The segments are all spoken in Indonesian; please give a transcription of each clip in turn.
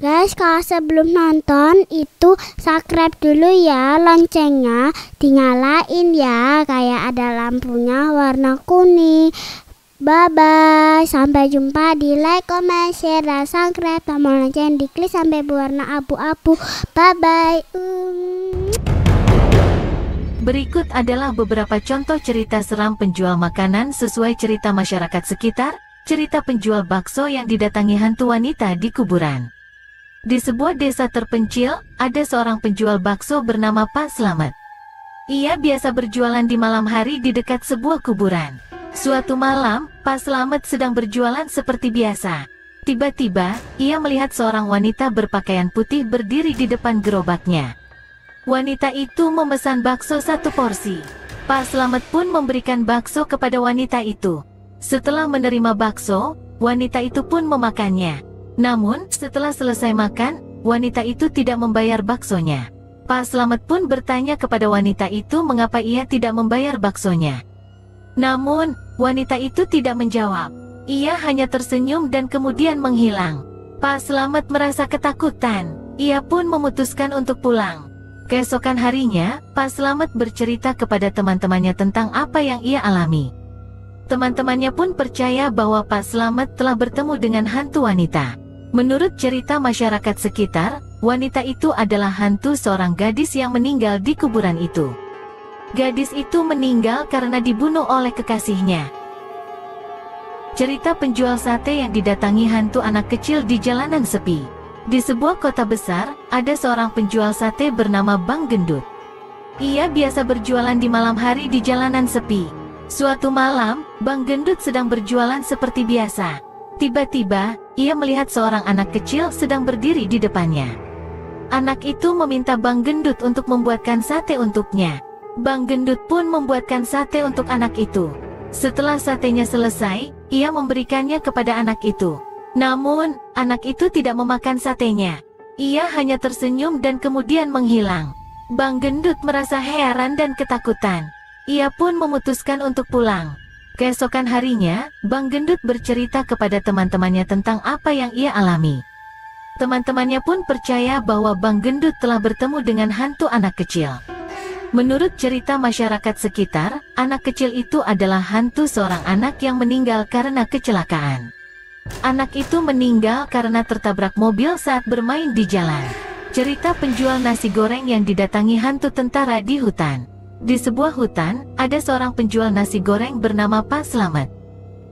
Guys, kalau sebelum nonton itu subscribe dulu ya, loncengnya dinyalain ya, kayak ada lampunya warna kuning. Bye bye, sampai jumpa di like, comment, share, dan subscribe. Tombol lonceng diklik sampai berwarna abu-abu. Bye bye. Berikut adalah beberapa contoh cerita seram penjual makanan sesuai cerita masyarakat sekitar. Cerita penjual bakso yang didatangi hantu wanita di kuburan. Di sebuah desa terpencil, ada seorang penjual bakso bernama Pak Slamet. Ia biasa berjualan di malam hari di dekat sebuah kuburan. Suatu malam, Pak Slamet sedang berjualan seperti biasa. Tiba-tiba, ia melihat seorang wanita berpakaian putih berdiri di depan gerobaknya. Wanita itu memesan bakso 1 porsi. Pak Slamet pun memberikan bakso kepada wanita itu. Setelah menerima bakso, wanita itu pun memakannya. Namun, setelah selesai makan, wanita itu tidak membayar baksonya. Pak Slamet pun bertanya kepada wanita itu mengapa ia tidak membayar baksonya. Namun, wanita itu tidak menjawab. Ia hanya tersenyum dan kemudian menghilang. Pak Slamet merasa ketakutan. Ia pun memutuskan untuk pulang. Keesokan harinya, Pak Slamet bercerita kepada teman-temannya tentang apa yang ia alami. Teman-temannya pun percaya bahwa Pak Slamet telah bertemu dengan hantu wanita. Menurut cerita masyarakat sekitar, wanita itu adalah hantu seorang gadis yang meninggal di kuburan itu. Gadis itu meninggal karena dibunuh oleh kekasihnya. Cerita penjual sate yang didatangi hantu anak kecil di jalanan sepi. Di sebuah kota besar, ada seorang penjual sate bernama Bang Gendut. Ia biasa berjualan di malam hari di jalanan sepi. Suatu malam, Bang Gendut sedang berjualan seperti biasa. Tiba-tiba, ia melihat seorang anak kecil sedang berdiri di depannya. Anak itu meminta Bang Gendut untuk membuatkan sate untuknya. Bang Gendut pun membuatkan sate untuk anak itu. Setelah satenya selesai, ia memberikannya kepada anak itu. Namun, anak itu tidak memakan satenya. Ia hanya tersenyum dan kemudian menghilang. Bang Gendut merasa heran dan ketakutan. Ia pun memutuskan untuk pulang. Keesokan harinya, Bang Gendut bercerita kepada teman-temannya tentang apa yang ia alami. Teman-temannya pun percaya bahwa Bang Gendut telah bertemu dengan hantu anak kecil. Menurut cerita masyarakat sekitar, anak kecil itu adalah hantu seorang anak yang meninggal karena kecelakaan. Anak itu meninggal karena tertabrak mobil saat bermain di jalan. Cerita penjual nasi goreng yang didatangi hantu tentara di hutan. Di sebuah hutan, ada seorang penjual nasi goreng bernama Pak Slamet.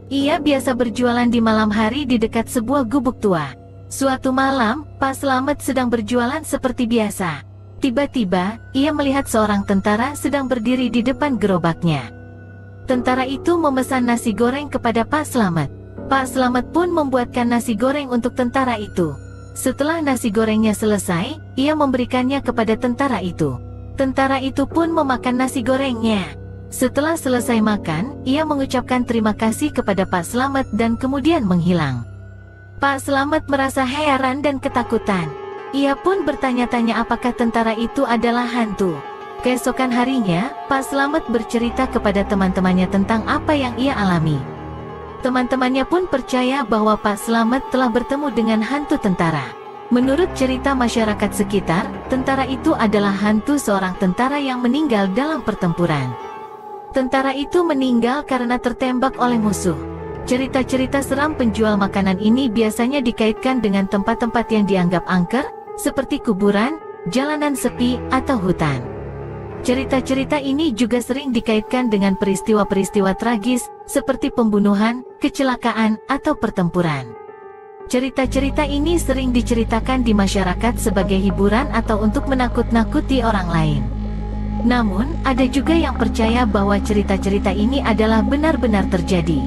Ia biasa berjualan di malam hari di dekat sebuah gubuk tua. Suatu malam, Pak Slamet sedang berjualan seperti biasa. Tiba-tiba, ia melihat seorang tentara sedang berdiri di depan gerobaknya. Tentara itu memesan nasi goreng kepada Pak Slamet. Pak Slamet pun membuatkan nasi goreng untuk tentara itu. Setelah nasi gorengnya selesai, ia memberikannya kepada tentara itu. Tentara itu pun memakan nasi gorengnya. Setelah selesai makan, ia mengucapkan terima kasih kepada Pak Slamet dan kemudian menghilang. Pak Slamet merasa heran dan ketakutan. Ia pun bertanya-tanya apakah tentara itu adalah hantu. Keesokan harinya, Pak Slamet bercerita kepada teman-temannya tentang apa yang ia alami. Teman-temannya pun percaya bahwa Pak Slamet telah bertemu dengan hantu tentara. Menurut cerita masyarakat sekitar, tentara itu adalah hantu seorang tentara yang meninggal dalam pertempuran. Tentara itu meninggal karena tertembak oleh musuh. Cerita-cerita seram penjual makanan ini biasanya dikaitkan dengan tempat-tempat yang dianggap angker, seperti kuburan, jalanan sepi, atau hutan. Cerita-cerita ini juga sering dikaitkan dengan peristiwa-peristiwa tragis, seperti pembunuhan, kecelakaan, atau pertempuran. Cerita-cerita ini sering diceritakan di masyarakat sebagai hiburan atau untuk menakut-nakuti orang lain. Namun, ada juga yang percaya bahwa cerita-cerita ini adalah benar-benar terjadi.